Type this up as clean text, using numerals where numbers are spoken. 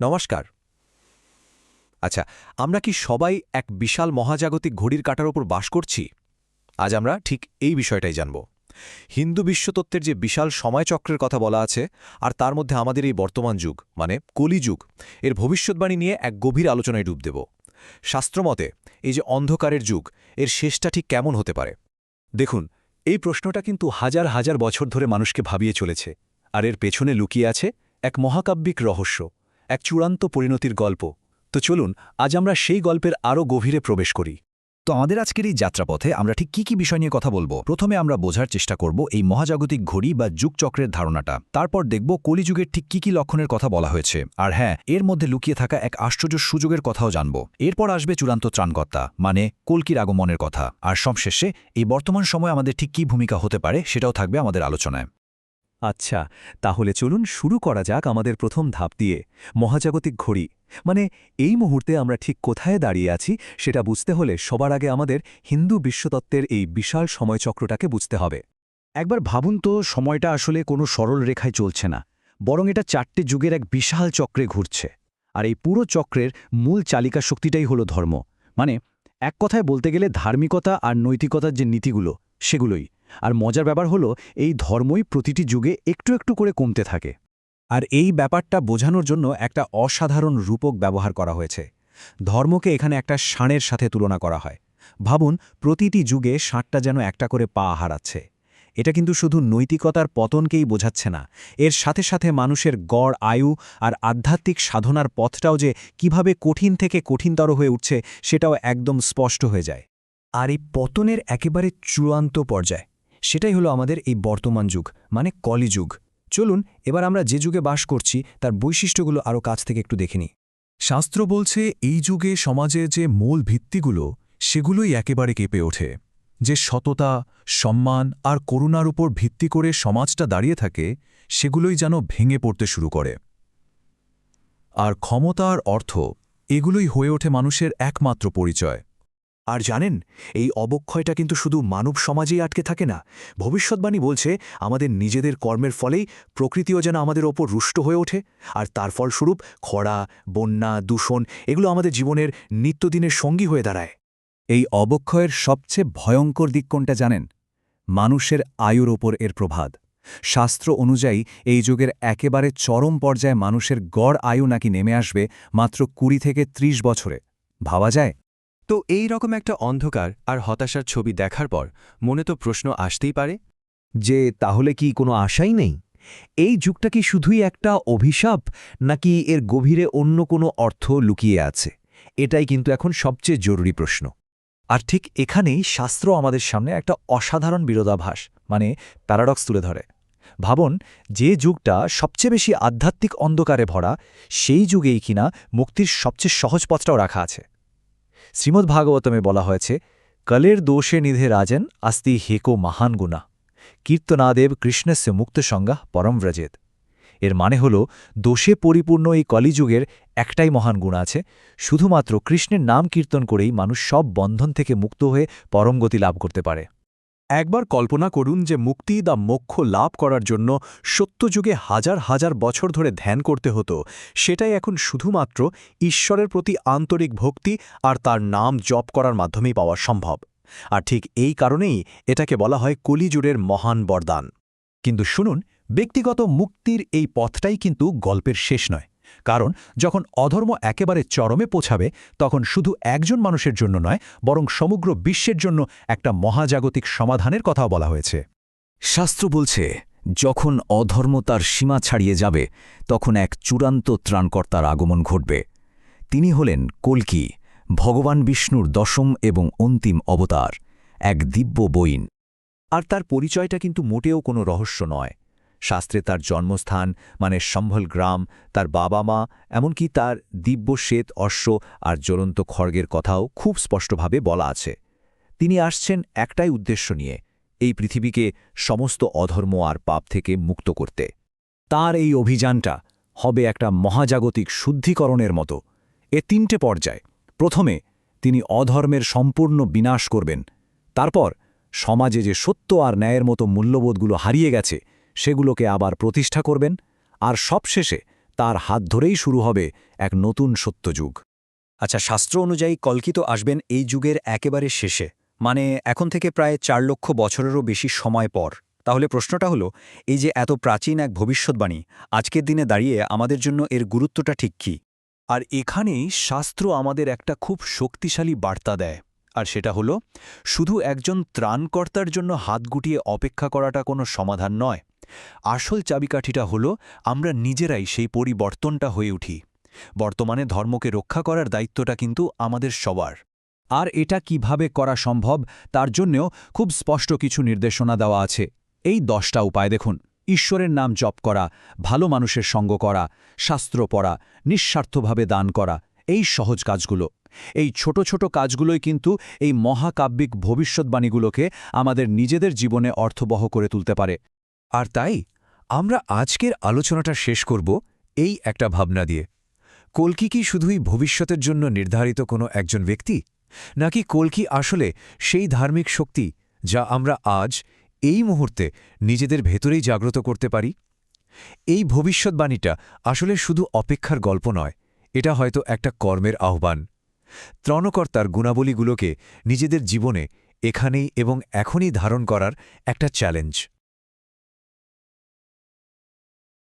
নমস্কার। আচ্ছা, আমরা কি সবাই এক বিশাল মহাজাগতিক ঘড়ির কাঁটার ওপর বাস করছি? আজ আমরা ঠিক এই বিষয়টাই জানব। হিন্দু বিশ্বতত্ত্বের যে বিশাল সময়চক্রের কথা বলা আছে, আর তার মধ্যে আমাদের এই বর্তমান যুগ মানে কলিযুগ, এর ভবিষ্যৎবাণী নিয়ে এক গভীর আলোচনায় ডুব দেব। শাস্ত্রমতে এই যে অন্ধকারের যুগ, এর শেষটা ঠিক কেমন হতে পারে? দেখুন, এই প্রশ্নটা কিন্তু হাজার হাজার বছর ধরে মানুষকে ভাবিয়ে চলেছে, আর এর পেছনে লুকিয়ে আছে এক মহাকাব্যিক রহস্য, এক চূড়ান্ত পরিণতির গল্প। তো চলুন আজ আমরা সেই গল্পের আরও গভীরে প্রবেশ করি। তো আমাদের আজকের এই যাত্রাপথে আমরা ঠিক কি বিষয় নিয়ে কথা বলবো? প্রথমে আমরা বোঝার চেষ্টা করব এই মহাজাগতিক ঘড়ি বা যুগচক্রের ধারণাটা। তারপর দেখব কলিযুগের ঠিক কি লক্ষণের কথা বলা হয়েছে, আর হ্যাঁ, এর মধ্যে লুকিয়ে থাকা এক আশ্চর্য সুযোগের কথাও জানব। এরপর আসবে চূড়ান্ত ত্রাণকর্তা মানে কল্কির আগমনের কথা, আর সবশেষে এই বর্তমান সময়ে আমাদের ঠিক কি ভূমিকা হতে পারে সেটাও থাকবে আমাদের আলোচনায়। আচ্ছা, তাহলে চলুন শুরু করা যাক আমাদের প্রথম ধাপ দিয়ে, মহাজাগতিক ঘড়ি। মানে এই মুহূর্তে আমরা ঠিক কোথায় দাঁড়িয়ে আছি সেটা বুঝতে হলে সবার আগে আমাদের হিন্দু বিশ্বতত্ত্বের এই বিশাল সময়চক্রটাকে বুঝতে হবে। একবার ভাবুন তো, সময়টা আসলে কোনো সরল রেখায় চলছে না, বরং এটা 4টে যুগের এক বিশাল চক্রে ঘুরছে। আর এই পুরো চক্রের মূল চালিকা শক্তিটাই হলো ধর্ম। মানে এক কথায় বলতে গেলে ধার্মিকতা আর নৈতিকতার যে নীতিগুলো, সেগুলোই। আর মজার ব্যাপার হলো, এই ধর্মই প্রতিটি যুগে একটু একটু করে কমতে থাকে। আর এই ব্যাপারটা বোঝানোর জন্য একটা অসাধারণ রূপক ব্যবহার করা হয়েছে। ধর্মকে এখানে একটা ষাঁড়ের সাথে তুলনা করা হয়। ভাবুন, প্রতিটি যুগে ষাঁড়টা যেন একটা করে পা হারাচ্ছে। এটা কিন্তু শুধু নৈতিকতার পতনকেই বোঝাচ্ছে না, এর সাথে সাথে মানুষের গড় আয়ু আর আধ্যাত্মিক সাধনার পথটাও যে কিভাবে কঠিন থেকে কঠিনতর হয়ে উঠছে সেটাও একদম স্পষ্ট হয়ে যায়। আর এই পতনের একেবারে চূড়ান্ত পর্যায়, সেটাই হলো আমাদের এই বর্তমান যুগ মানে কলিযুগ। চলুন এবার আমরা যে যুগে বাস করছি তার বৈশিষ্ট্যগুলো আরও কাছ থেকে একটু দেখে নিই। শাস্ত্র বলছে এই যুগে সমাজের যে মূল ভিত্তিগুলো সেগুলোই একেবারে কেঁপে ওঠে। যে সততা, সম্মান আর করুণার উপর ভিত্তি করে সমাজটা দাঁড়িয়ে থাকে সেগুলোই যেন ভেঙে পড়তে শুরু করে। আর ক্ষমতা আর অর্থ, এগুলোই হয়ে ওঠে মানুষের একমাত্র পরিচয়। আর জানেন, এই অবক্ষয়টা কিন্তু শুধু মানব সমাজেই আটকে থাকে না। ভবিষ্যৎবাণী বলছে আমাদের নিজেদের কর্মের ফলেই প্রকৃতিও যেন আমাদের ওপর রুষ্ট হয়ে ওঠে, আর তার ফলস্বরূপ খরা, বন্যা, দূষণ এগুলো আমাদের জীবনের নিত্যদিনের সঙ্গী হয়ে দাঁড়ায়। এই অবক্ষয়ের সবচেয়ে ভয়ঙ্কর দিক কোনটা জানেন? মানুষের আয়ুর ওপর এর প্রভাব। শাস্ত্র অনুযায়ী এই যুগের একেবারে চরম পর্যায়ে মানুষের গড় আয়ু নাকি নেমে আসবে মাত্র 20 থেকে 30 বছরে। ভাবা যায়? তো এই রকম একটা অন্ধকার আর হতাশার ছবি দেখার পর মনে তো প্রশ্ন আসতেই পারে যে তাহলে কি কোনো আশাই নেই? এই যুগটা কি শুধুই একটা অভিশাপ, নাকি এর গভীরে অন্য কোনো অর্থ লুকিয়ে আছে? এটাই কিন্তু এখন সবচেয়ে জরুরি প্রশ্ন। আর ঠিক এখানেই শাস্ত্র আমাদের সামনে একটা অসাধারণ বিরোধাভাস মানে প্যারাডক্স তুলে ধরে। ভাবুন, যে যুগটা সবচেয়ে বেশি আধ্যাত্মিক অন্ধকারে ভরা, সেই যুগেই কিনা মুক্তির সবচেয়ে সহজ পথটাও রাখা আছে। শ্রীমদ্ভাগবতমে বলা হয়েছে, কলের দোষে নিধে রাজেন আস্তি হেকো মহান গুণা কীর্তনাদেব কৃষ্ণস্য মুক্তসঙ্গা পরম ব্রজেত। এর মানে হল, দোষে পরিপূর্ণ এই কলিযুগের একটাই মহান গুণ আছে, শুধুমাত্র কৃষ্ণের নাম কীর্তন করেই মানুষ সব বন্ধন থেকে মুক্ত হয়ে পরমগতি লাভ করতে পারে। একবার কল্পনা করুন যে মুক্তি বা মোক্ষ লাভ করার জন্য সত্যযুগে হাজার হাজার বছর ধরে ধ্যান করতে হতো, সেটাই এখন শুধুমাত্র ঈশ্বরের প্রতি আন্তরিক ভক্তি আর তার নাম জপ করার মাধ্যমেই পাওয়া সম্ভব। আর ঠিক এই কারণেই এটাকে বলা হয় কলিযুগের মহান বরদান। কিন্তু শুনুন, ব্যক্তিগত মুক্তির এই পথটাই কিন্তু গল্পের শেষ নয়। কারণ যখন অধর্ম একেবারে চরমে পৌঁছাবে, তখন শুধু একজন মানুষের জন্য নয়, বরং সমগ্র বিশ্বের জন্য একটা মহাজাগতিক সমাধানের কথাও বলা হয়েছে। শাস্ত্র বলছে, যখন অধর্ম তার সীমা ছাড়িয়ে যাবে, তখন এক চূড়ান্ত ত্রাণকর্তার আগমন ঘটবে। তিনি হলেন কল্কি, ভগবান বিষ্ণুর দশম এবং অন্তিম অবতার, এক দিব্য বইন। আর তার পরিচয়টা কিন্তু মোটেও কোনো রহস্য নয়। শাস্ত্রে তার জন্মস্থান মানে সম্ভল গ্রাম, তার বাবা মা, এমনকি তার দিব্য শ্বেত অশ্ব আর জ্বলন্ত খড়গের কথাও খুব স্পষ্টভাবে বলা আছে। তিনি আসছেন একটাই উদ্দেশ্য নিয়ে, এই পৃথিবীকে সমস্ত অধর্ম আর পাপ থেকে মুক্ত করতে। তার এই অভিযানটা হবে একটা মহাজাগতিক শুদ্ধিকরণের মতো। এ 3টে পর্যায়। প্রথমে তিনি অধর্মের সম্পূর্ণ বিনাশ করবেন। তারপর সমাজে যে সত্য আর ন্যায়ের মতো মূল্যবোধগুলো হারিয়ে গেছে, সেগুলোকে আবার প্রতিষ্ঠা করবেন। আর সবশেষে তার হাত ধরেই শুরু হবে এক নতুন সত্যযুগ। আচ্ছা, শাস্ত্র অনুযায়ী কল্কি তো আসবেন এই যুগের একেবারে শেষে, মানে এখন থেকে প্রায় 4 লক্ষ বছরেরও বেশি সময় পর। তাহলে প্রশ্নটা হলো, এই যে এত প্রাচীন এক ভবিষ্যৎবাণী, আজকের দিনে দাঁড়িয়ে আমাদের জন্য এর গুরুত্বটা ঠিক কী? আর এখানেই শাস্ত্র আমাদের একটা খুব শক্তিশালী বার্তা দেয়, আর সেটা হলো শুধু একজন ত্রাণকর্তার জন্য হাত গুটিয়ে অপেক্ষা করাটা কোনো সমাধান নয়। আসল চাবিকাঠিটা হলো আমরা নিজেরাই সেই পরিবর্তনটা হয়ে উঠি। বর্তমানে ধর্মকে রক্ষা করার দায়িত্বটা কিন্তু আমাদের সবার। আর এটা কিভাবে করা সম্ভব তার জন্যেও খুব স্পষ্ট কিছু নির্দেশনা দেওয়া আছে। এই 10টা উপায় দেখুন: ঈশ্বরের নাম জপ করা, ভালো মানুষের সঙ্গ করা, শাস্ত্র পড়া, নিঃস্বার্থভাবে দান করা, এই সহজ কাজগুলো। এই ছোট ছোট কাজগুলোই কিন্তু এই মহাকাব্যিক ভবিষ্যৎবাণীগুলোকে আমাদের নিজেদের জীবনে অর্থবহ করে তুলতে পারে। আর তাই আমরা আজকের আলোচনাটা শেষ করব এই একটা ভাবনা দিয়ে। কল্কি কি শুধুই ভবিষ্যতের জন্য নির্ধারিত কোনো একজন ব্যক্তি, নাকি কল্কি আসলে সেই ধার্মিক শক্তি যা আমরা আজ এই মুহূর্তে নিজেদের ভেতরেই জাগ্রত করতে পারি? এই ভবিষ্যৎবাণীটা আসলে শুধু অপেক্ষার গল্প নয়, এটা হয়তো একটা কর্মের আহ্বান। ত্রাণকর্তার গুণাবলীগুলোকে নিজেদের জীবনে এখানেই এবং এখনই ধারণ করার একটা চ্যালেঞ্জ।